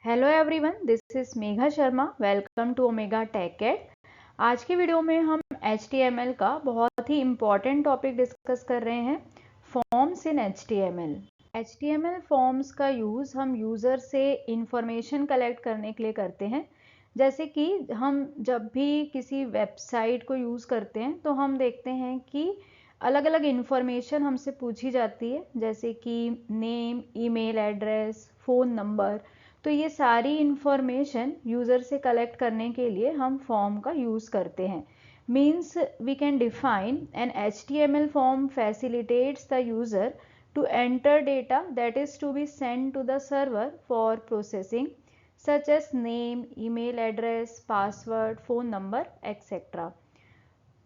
Hello everyone, this is Megha Sharma. Welcome to Omega Tech Ed. आज की video में हम HTML का बहुत ही इम्पॉर्टेंट टॉपिक डिस्कस कर रहे हैं, forms in HTML। HTML forms का यूज़ हम यूज़र से इंफॉर्मेशन कलेक्ट करने के लिए करते हैं। जैसे कि हम जब भी किसी वेबसाइट को यूज़ करते हैं तो हम देखते हैं कि अलग अलग इंफॉर्मेशन हमसे पूछी जाती है, जैसे कि name, email address, phone number. तो ये सारी इंफॉर्मेशन यूज़र से कलेक्ट करने के लिए हम फॉर्म का यूज़ करते हैं। Means we can define an HTML form facilitates the user to enter data that is to be sent to the server for processing such as name, email address, password, phone number, etc.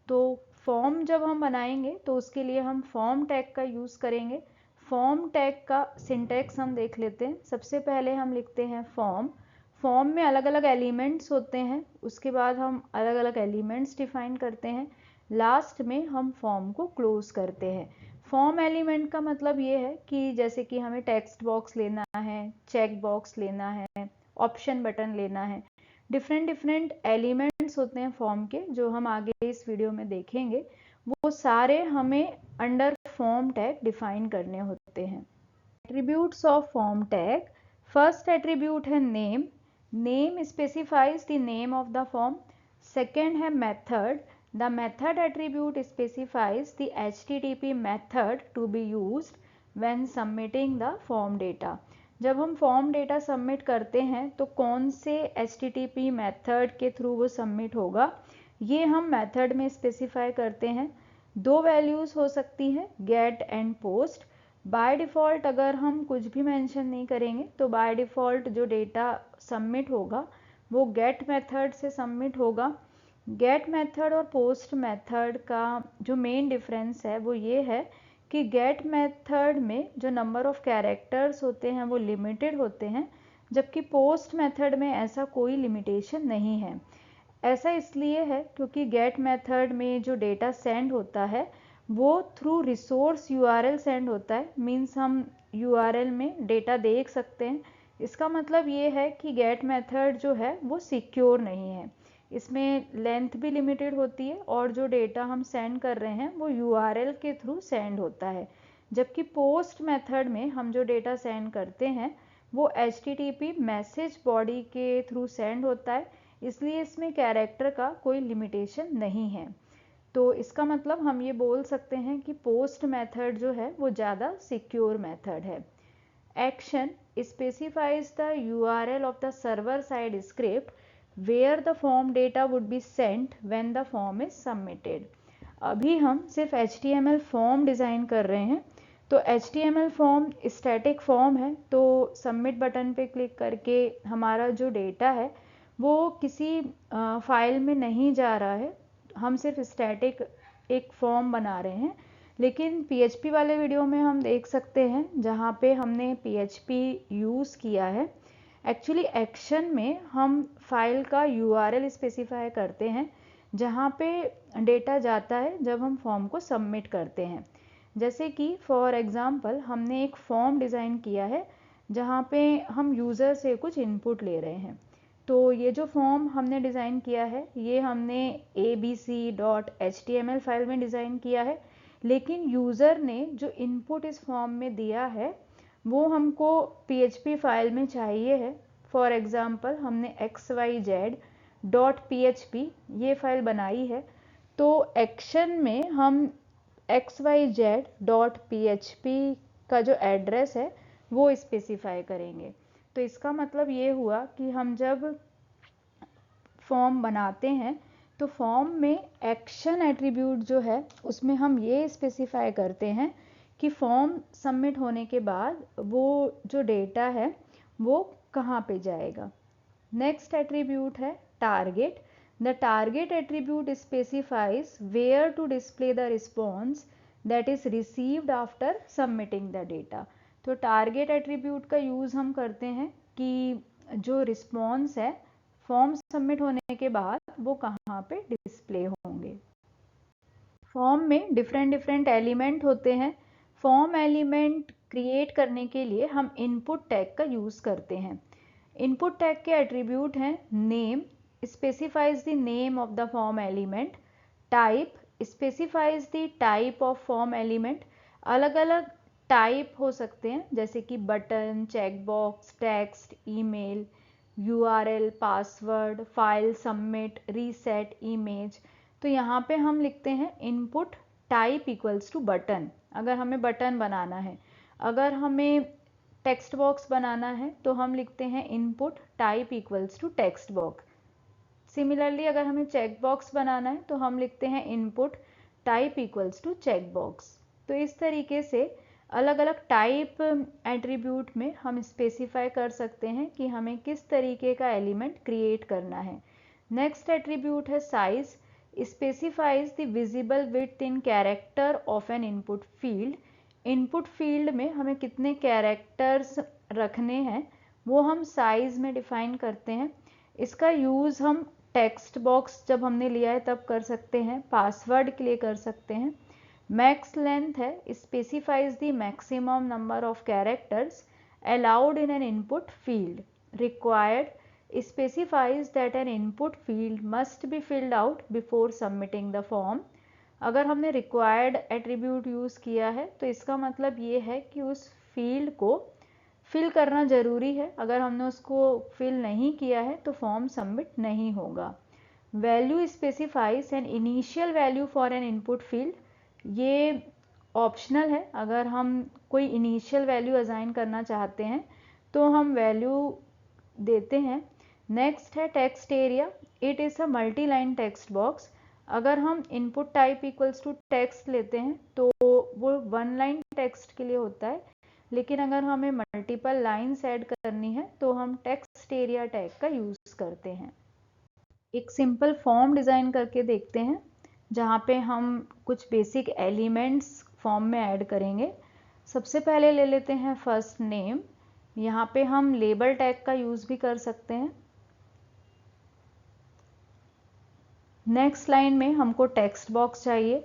तो form जब हम बनाएंगे तो उसके लिए हम form tag का use करेंगे। फॉर्म टैग का सिंटैक्स हम देख लेते हैं। सबसे पहले हम लिखते हैं फॉर्म। फॉर्म में अलग अलग एलिमेंट्स होते हैं, उसके बाद हम अलग अलग एलिमेंट्स डिफाइन करते हैं, लास्ट में हम फॉर्म को क्लोज करते हैं। फॉर्म एलिमेंट का मतलब ये है कि जैसे कि हमें टेक्स्ट बॉक्स लेना है, चेक बॉक्स लेना है, ऑप्शन बटन लेना है। डिफरेंट एलिमेंट्स होते हैं फॉर्म के, जो हम आगे इस वीडियो में देखेंगे। वो सारे हमें अंडर फॉर्म टैग डिफाइन करने होते हैं। Attributes of form tag. First attribute है name. Name specifies the name of the form. Second है method. The method attribute specifies the HTTP method to be used when submitting the form data. जब हम form data submit करते हैं तो कौन से HTTP method के थ्रू वो सबमिट होगा, ये हम मेथड में स्पेसिफाई करते हैं। दो वैल्यूज़ हो सकती हैं, get and post. By default अगर हम कुछ भी मेंशन नहीं करेंगे तो बाय डिफ़ॉल्ट जो डेटा सबमिट होगा वो गेट मेथड से सबमिट होगा। गेट मेथड और पोस्ट मेथड का जो मेन डिफरेंस है वो ये है कि गेट मेथड में जो नंबर ऑफ कैरेक्टर्स होते हैं वो लिमिटेड होते हैं, जबकि पोस्ट मेथड में ऐसा कोई लिमिटेशन नहीं है। ऐसा इसलिए है क्योंकि गेट मेथड में जो डेटा सेंड होता है वो थ्रू रिसोर्स URL सेंड होता है। मीन्स हम URL में डेटा देख सकते हैं। इसका मतलब ये है कि गेट मेथड जो है वो सिक्योर नहीं है, इसमें लेंथ भी लिमिटेड होती है और जो डेटा हम सेंड कर रहे हैं वो URL के थ्रू सेंड होता है। जबकि पोस्ट मेथड में हम जो डेटा सेंड करते हैं वो HTTP मैसेज बॉडी के थ्रू सेंड होता है, इसलिए इसमें कैरेक्टर का कोई लिमिटेशन नहीं है। तो इसका मतलब हम ये बोल सकते हैं कि पोस्ट मेथड जो है वो ज़्यादा सिक्योर मेथड है। Action specifies the URL of the server side script where the form data would be sent when the form is submitted. अभी हम सिर्फ HTML फॉर्म डिज़ाइन कर रहे हैं, तो HTML फॉर्म स्टैटिक फॉर्म है, तो सबमिट बटन पे क्लिक करके हमारा जो डेटा है वो किसी फाइल में नहीं जा रहा है, हम सिर्फ स्टैटिक एक फॉर्म बना रहे हैं। लेकिन PHP वाले वीडियो में हम देख सकते हैं जहाँ पे हमने PHP यूज़ किया है। एक्चुअली एक्शन में हम फाइल का URL स्पेसिफाई करते हैं जहाँ पे डेटा जाता है जब हम फॉर्म को सबमिट करते हैं। जैसे कि फॉर एग्ज़ाम्पल हमने एक फॉर्म डिज़ाइन किया है जहाँ पे हम यूज़र से कुछ इनपुट ले रहे हैं। तो ये जो फॉर्म हमने डिज़ाइन किया है ये हमने abc.html फाइल में डिज़ाइन किया है, लेकिन यूज़र ने जो इनपुट इस फॉर्म में दिया है वो हमको PHP फाइल में चाहिए है। फॉर एग्ज़ाम्पल हमने xyz.php ये फाइल बनाई है, तो एक्शन में हम xyz.php का जो एड्रेस है वो स्पेसिफाई करेंगे। तो इसका मतलब ये हुआ कि हम जब फॉर्म बनाते हैं तो फॉर्म में एक्शन एट्रीब्यूट जो है उसमें हम ये स्पेसिफाई करते हैं कि फॉर्म सबमिट होने के बाद वो जो डेटा है वो कहाँ पे जाएगा। नेक्स्ट एट्रीब्यूट है target. The target attribute specifies where to display the response that is received after submitting the data. तो टारगेट एट्रीब्यूट का यूज़ हम करते हैं कि जो रिस्पॉन्स है फॉर्म सबमिट होने के बाद वो कहाँ पे डिस्प्ले होंगे। फॉर्म में डिफरेंट एलिमेंट होते हैं। फॉर्म एलिमेंट क्रिएट करने के लिए हम इनपुट टैग का यूज़ करते हैं। इनपुट टैग के एट्रीब्यूट हैं name, specifies the name of the form element, type, specifies the type of form element. अलग अलग टाइप हो सकते हैं जैसे कि button, checkbox, text, email, URL, password, file, submit, reset, image. तो यहाँ पे हम लिखते हैं input type equals to button, अगर हमें बटन बनाना है। अगर हमें टेक्स्ट बॉक्स बनाना है तो हम लिखते हैं input type equals to text box. Similarly अगर हमें चेक बॉक्स बनाना है तो हम लिखते हैं input type equals to check box. तो इस तरीके से अलग अलग टाइप एट्रीब्यूट में हम स्पेसिफाई कर सकते हैं कि हमें किस तरीके का एलिमेंट क्रिएट करना है। नेक्स्ट एट्रीब्यूट है size, specifies the visible width in character of N input field. Input field में हमें कितने कैरेक्टर्स रखने हैं वो हम साइज में डिफाइन करते हैं। इसका यूज़ हम टेक्स्ट बॉक्स जब हमने लिया है तब कर सकते हैं, पासवर्ड के लिए कर सकते हैं। मैक्स लेंथ है, specifies the maximum number of characters allowed in an input field. Required, specifies that an input field must be filled out before submitting the form। अगर हमने required एट्रीब्यूट यूज़ किया है तो इसका मतलब ये है कि उस फील्ड को फिल करना ज़रूरी है। अगर हमने उसको फिल नहीं किया है तो फॉर्म सबमिट नहीं होगा। Value specifies an initial value for an input field, ये ऑप्शनल है। अगर हम कोई इनिशियल वैल्यू असाइन करना चाहते हैं तो हम वैल्यू देते हैं। नेक्स्ट है text area, it is a multi line text box. अगर हम input type equals to text लेते हैं तो वो वन लाइन टेक्स्ट के लिए होता है, लेकिन अगर हमें मल्टीपल लाइन्स ऐड करनी है तो हम टेक्स्ट एरिया टैग का यूज़ करते हैं। एक सिंपल फॉर्म डिज़ाइन करके देखते हैं जहाँ पे हम कुछ बेसिक एलिमेंट्स फॉर्म में ऐड करेंगे। सबसे पहले ले लेते हैं फर्स्ट नेम। यहाँ पे हम लेबल टैग का यूज़ भी कर सकते हैं। नेक्स्ट लाइन में हमको टेक्स्ट बॉक्स चाहिए,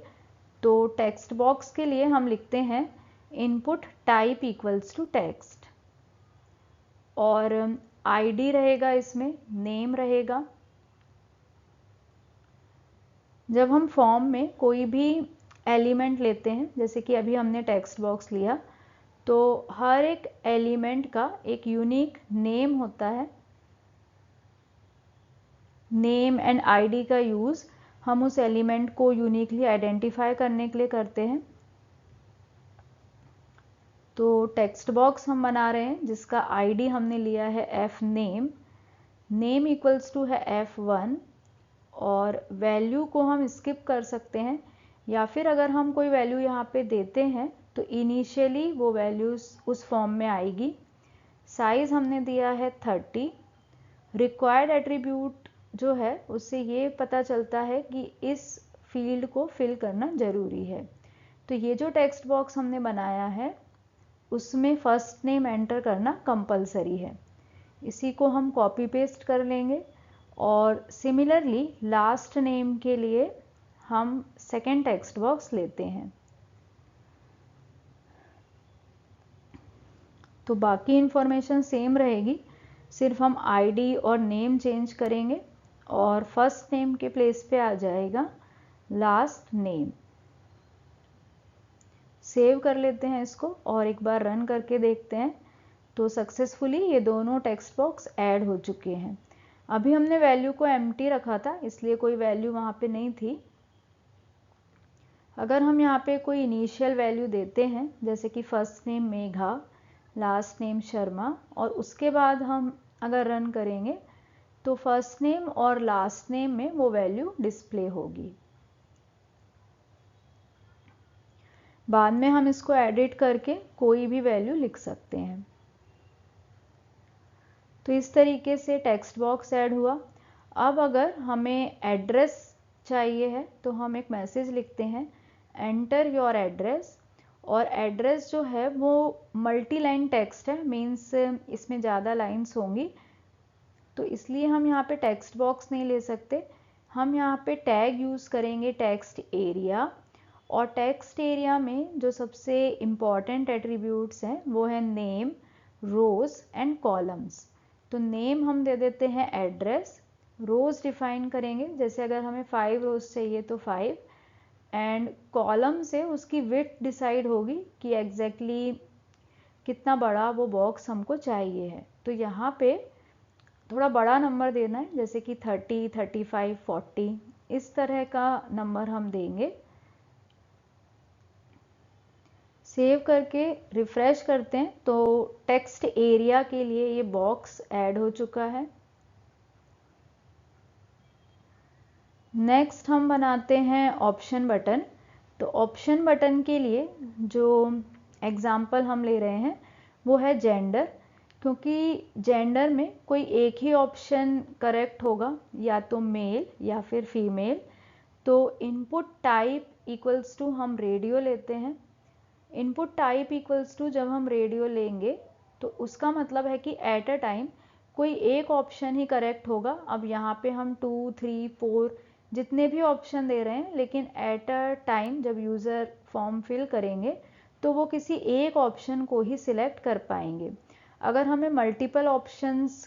तो टेक्स्ट बॉक्स के लिए हम लिखते हैं input type equals to text, और आईडी रहेगा, इसमें नेम रहेगा। जब हम फॉर्म में कोई भी एलिमेंट लेते हैं, जैसे कि अभी हमने टेक्स्ट बॉक्स लिया, तो हर एक एलिमेंट का एक यूनिक नेम होता है। नेम एंड आईडी का यूज़ हम उस एलिमेंट को यूनिकली आइडेंटिफाई करने के लिए करते हैं। तो टेक्स्ट बॉक्स हम बना रहे हैं जिसका आईडी हमने लिया है F name, name equals to है F1, और वैल्यू को हम स्किप कर सकते हैं, या फिर अगर हम कोई वैल्यू यहाँ पे देते हैं तो इनिशियली वो वैल्यूज उस फॉर्म में आएगी। साइज़ हमने दिया है 30। रिक्वायर्ड एट्रीब्यूट जो है उससे ये पता चलता है कि इस फील्ड को फिल करना ज़रूरी है। तो ये जो टेक्स्ट बॉक्स हमने बनाया है उसमें फर्स्ट नेम एंटर करना कंपलसरी है। इसी को हम कॉपी पेस्ट कर लेंगे, और सिमिलरली लास्ट नेम के लिए हम सेकेंड टेक्स्ट बॉक्स लेते हैं। तो बाकी इंफॉर्मेशन सेम रहेगी, सिर्फ हम आईडी और नेम चेंज करेंगे और फर्स्ट नेम के प्लेस पे आ जाएगा लास्ट नेम। सेव कर लेते हैं इसको और एक बार रन करके देखते हैं। तो सक्सेसफुली ये दोनों टेक्स्ट बॉक्स ऐड हो चुके हैं। अभी हमने वैल्यू को एम्प्टी रखा था, इसलिए कोई वैल्यू वहाँ पे नहीं थी। अगर हम यहाँ पे कोई इनिशियल वैल्यू देते हैं, जैसे कि first name Megha, last name Sharma, और उसके बाद हम अगर रन करेंगे तो फर्स्ट नेम और लास्ट नेम में वो वैल्यू डिस्प्ले होगी। बाद में हम इसको एडिट करके कोई भी वैल्यू लिख सकते हैं। तो इस तरीके से टेक्स्ट बॉक्स ऐड हुआ। अब अगर हमें एड्रेस चाहिए है तो हम एक मैसेज लिखते हैं एंटर योर एड्रेस, और एड्रेस जो है वो मल्टी लाइन टेक्स्ट है, मीन्स इसमें ज़्यादा लाइंस होंगी, तो इसलिए हम यहाँ पे टेक्स्ट बॉक्स नहीं ले सकते। हम यहाँ पे टैग यूज़ करेंगे टेक्स्ट एरिया, और टेक्स्ट एरिया में जो सबसे इम्पॉर्टेंट एट्रीब्यूट्स हैं वो है नेम, रोज एंड कॉलम्स। तो नेम हम दे देते हैं एड्रेस, रोज़ डिफाइन करेंगे, जैसे अगर हमें 5 रोज़ चाहिए तो 5, एंड कॉलम से उसकी विड्थ डिसाइड होगी कि एग्जैक्टली कितना बड़ा वो बॉक्स हमको चाहिए है। तो यहाँ पे थोड़ा बड़ा नंबर देना है, जैसे कि 30, 35, 40, इस तरह का नंबर हम देंगे। सेव करके रिफ्रेश करते हैं तो टेक्स्ट एरिया के लिए ये बॉक्स ऐड हो चुका है। नेक्स्ट हम बनाते हैं ऑप्शन बटन। तो ऑप्शन बटन के लिए जो एग्जाम्पल हम ले रहे हैं वो है जेंडर, क्योंकि जेंडर में कोई एक ही ऑप्शन करेक्ट होगा, या तो मेल या फिर फीमेल। तो इनपुट टाइप इक्वल्स टू हम रेडियो लेते हैं। इनपुट टाइप इक्वल्स टू जब हम रेडियो लेंगे तो उसका मतलब है कि एट अ टाइम कोई एक ऑप्शन ही करेक्ट होगा। अब यहाँ पे हम 2, 3, 4 जितने भी ऑप्शन दे रहे हैं, लेकिन एट अ टाइम जब यूज़र फॉर्म फिल करेंगे तो वो किसी एक ऑप्शन को ही सिलेक्ट कर पाएंगे। अगर हमें मल्टीपल ऑप्शंस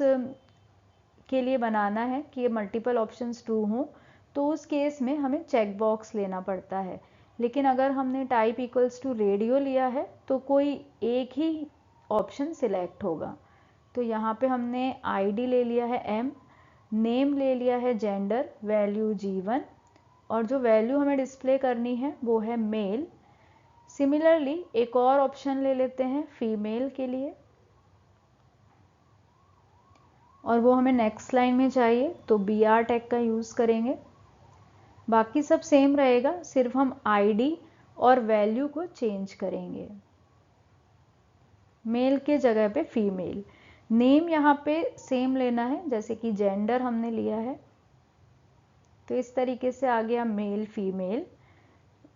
के लिए बनाना है कि ये मल्टीपल ऑप्शंस ट्रू हों, तो उस केस में हमें चेक बॉक्स लेना पड़ता है। लेकिन अगर हमने टाइप इक्वल्स टू रेडियो लिया है तो कोई एक ही ऑप्शन सिलेक्ट होगा। तो यहाँ पे हमने आईडी ले लिया है m, नेम ले लिया है जेंडर, वैल्यू G1, और जो वैल्यू हमें डिस्प्ले करनी है वो है मेल। सिमिलरली एक और ऑप्शन ले लेते हैं फीमेल के लिए, और वो हमें नेक्स्ट लाइन में चाहिए, तो BR टैग का यूज़ करेंगे। बाकी सब सेम रहेगा, सिर्फ हम आईडी और वैल्यू को चेंज करेंगे, मेल के जगह पे फीमेल। नेम यहाँ पे सेम लेना है, जैसे कि जेंडर हमने लिया है, तो इस तरीके से आ गया मेल फीमेल।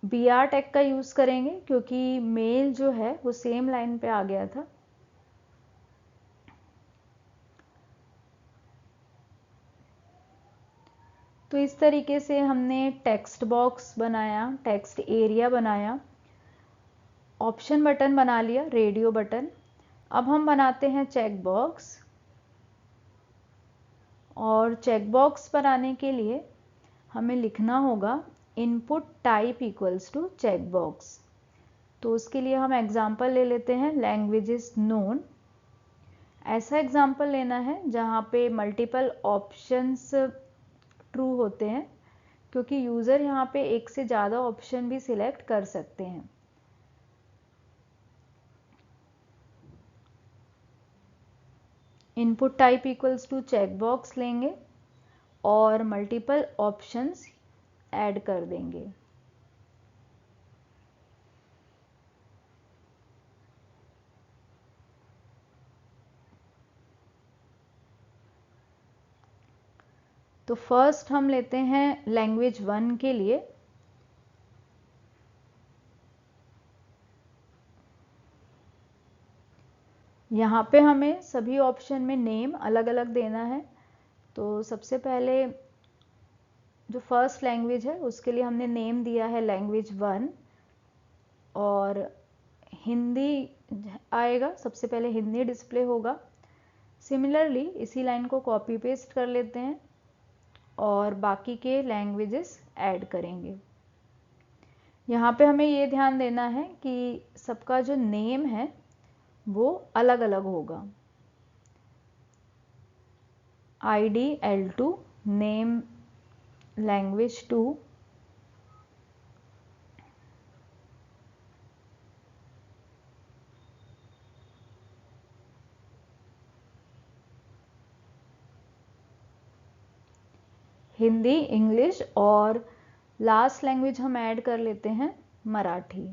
BR टैग का यूज़ करेंगे क्योंकि मेल जो है वो सेम लाइन पे आ गया था। तो इस तरीके से हमने टेक्स्ट बॉक्स बनाया, टेक्स्ट एरिया बनाया, ऑप्शन बटन बना लिया, रेडियो बटन। अब हम बनाते हैं चेक बॉक्स, और चेक बॉक्स बनाने के लिए हमें लिखना होगा input type equals to check box. तो उसके लिए हम एग्जांपल ले लेते हैं लैंग्वेजेस नोन। ऐसा एग्जांपल लेना है जहाँ पे मल्टीपल ऑप्शंस ट्रू होते हैं, क्योंकि यूज़र यहाँ पे एक से ज़्यादा ऑप्शन भी सिलेक्ट कर सकते हैं। Input type equals to check box लेंगे और मल्टीपल ऑप्शंस ऐड कर देंगे। तो फर्स्ट हम लेते हैं लैंग्वेज 1 के लिए। यहाँ पे हमें सभी ऑप्शन में नेम अलग अलग देना है। तो सबसे पहले जो फर्स्ट लैंग्वेज है उसके लिए हमने नेम दिया है लैंग्वेज 1, और हिंदी आएगा, सबसे पहले हिंदी डिस्प्ले होगा। सिमिलरली इसी लाइन को कॉपी पेस्ट कर लेते हैं और बाकी के लैंग्वेजेस ऐड करेंगे। यहाँ पे हमें ये ध्यान देना है कि सबका जो नेम है वो अलग अलग होगा। ID L2, name language 2, Hindi, English, और लास्ट लैंग्वेज हम ऐड कर लेते हैं मराठी।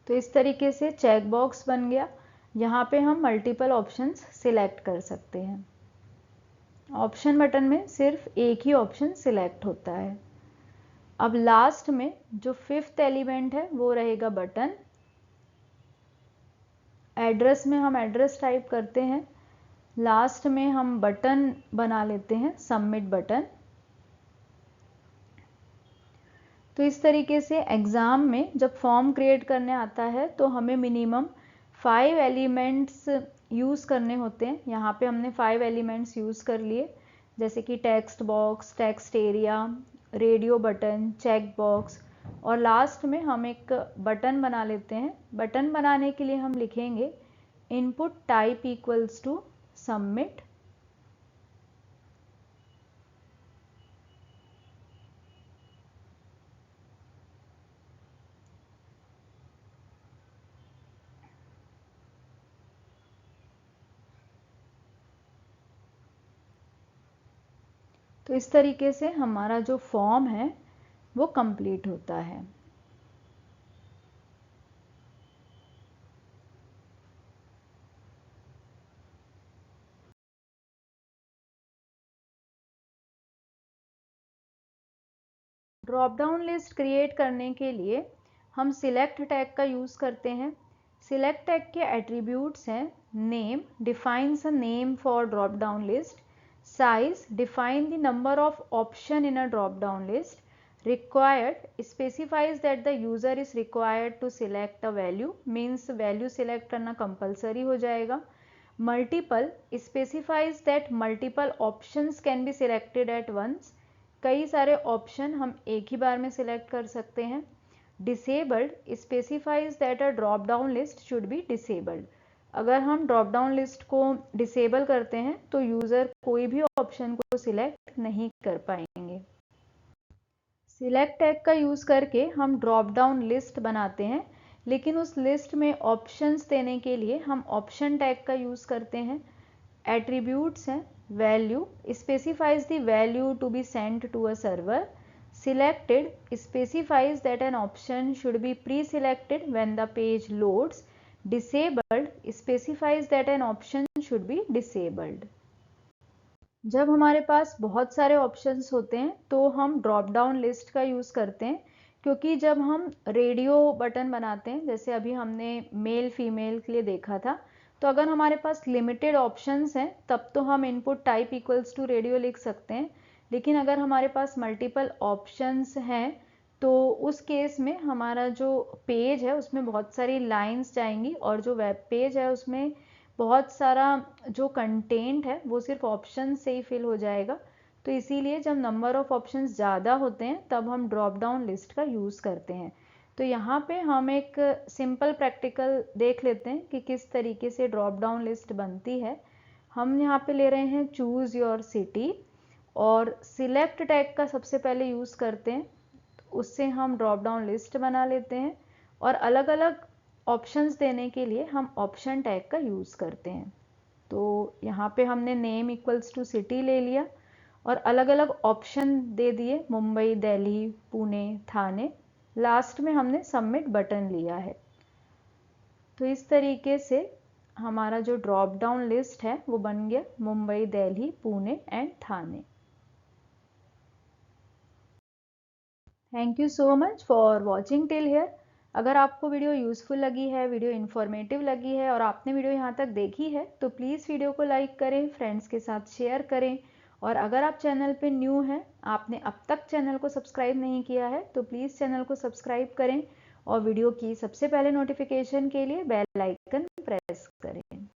तो इस तरीके से चेक बॉक्स बन गया। यहाँ पे हम मल्टीपल ऑप्शंस सिलेक्ट कर सकते हैं। ऑप्शन बटन में सिर्फ एक ही ऑप्शन सिलेक्ट होता है। अब लास्ट में जो 5th एलिमेंट है वो रहेगा बटन। एड्रेस में हम एड्रेस टाइप करते हैं लास्ट में हम बटन बना लेते हैं, सबमिट बटन। तो इस तरीके से एग्ज़ाम में जब फॉर्म क्रिएट करने आता है तो हमें मिनिमम 5 एलिमेंट्स यूज़ करने होते हैं। यहाँ पे हमने 5 एलिमेंट्स यूज़ कर लिए, जैसे कि text box, text area, radio button, check box, और लास्ट में हम एक बटन बना लेते हैं। बटन बनाने के लिए हम लिखेंगे input type equals to submit. तो इस तरीके से हमारा जो फॉर्म है वो कंप्लीट होता है। ड्रॉप डाउन लिस्ट क्रिएट करने के लिए हम सिलेक्ट टैग का यूज़ करते हैं। सिलेक्ट टैग के एट्रीब्यूट्स हैं name, defines a name for drop down list, size, define the number of option in a drop down list, required, specifies that the user is required to select a value, means value select करना compulsory हो जाएगा। Multiple, specifies that multiple options can be selected at once, कई सारे option हम एक ही बार में select कर सकते हैं। Disabled, specifies that a drop down list should be disabled, अगर हम ड्रॉप डाउन लिस्ट को डिसेबल करते हैं तो यूज़र कोई भी ऑप्शन को सिलेक्ट नहीं कर पाएंगे। सिलेक्ट टैग का यूज़ करके हम ड्रॉप डाउन लिस्ट बनाते हैं, लेकिन उस लिस्ट में ऑप्शंस देने के लिए हम ऑप्शन टैग का यूज़ करते हैं। एट्रीब्यूट्स हैं value, specifies the value to be sent to a server, selected, specifies that an option should be pre selected when the page loads, disabled, specifies that an option should be disabled. जब हमारे पास बहुत सारे options होते हैं तो हम drop down list का use करते हैं, क्योंकि जब हम रेडियो बटन बनाते हैं, जैसे अभी हमने मेल फीमेल के लिए देखा था, तो अगर हमारे पास लिमिटेड ऑप्शंस हैं तब तो हम input type equals to radio लिख सकते हैं, लेकिन अगर हमारे पास मल्टीपल ऑप्शंस हैं तो उस केस में हमारा जो पेज है उसमें बहुत सारी लाइन्स जाएंगी और जो वेब पेज है उसमें बहुत सारा जो कंटेंट है वो सिर्फ ऑप्शन से ही फिल हो जाएगा। तो इसीलिए जब नंबर ऑफ ऑप्शंस ज़्यादा होते हैं तब हम ड्रॉप डाउन लिस्ट का यूज़ करते हैं। तो यहाँ पे हम एक सिंपल प्रैक्टिकल देख लेते हैं कि किस तरीके से ड्रॉप डाउन लिस्ट बनती है। हम यहाँ पे ले रहे हैं चूज़ योर सिटी और सिलेक्ट टैग का सबसे पहले यूज़ करते हैं, उससे हम ड्रॉप डाउन लिस्ट बना लेते हैं और अलग अलग ऑप्शंस देने के लिए हम ऑप्शन टैग का यूज़ करते हैं। तो यहाँ पे हमने नेम इक्वल्स टू सिटी ले लिया और अलग अलग ऑप्शन दे दिए, मुंबई, दिल्ली, पुणे, थाने, लास्ट में हमने सबमिट बटन लिया है। तो इस तरीके से हमारा जो ड्रॉप डाउन लिस्ट है वो बन गया Mumbai, Delhi, Pune and Thane. Thank you so much for watching till here. अगर आपको वीडियो यूज़फुल लगी है, वीडियो इन्फॉर्मेटिव लगी है और आपने वीडियो यहाँ तक देखी है तो प्लीज़ वीडियो को लाइक करें, फ्रेंड्स के साथ शेयर करें, और अगर आप चैनल पे न्यू हैं, आपने अब तक चैनल को सब्सक्राइब नहीं किया है तो प्लीज़ चैनल को सब्सक्राइब करें और वीडियो की सबसे पहले नोटिफिकेशन के लिए बेल आइकन प्रेस करें।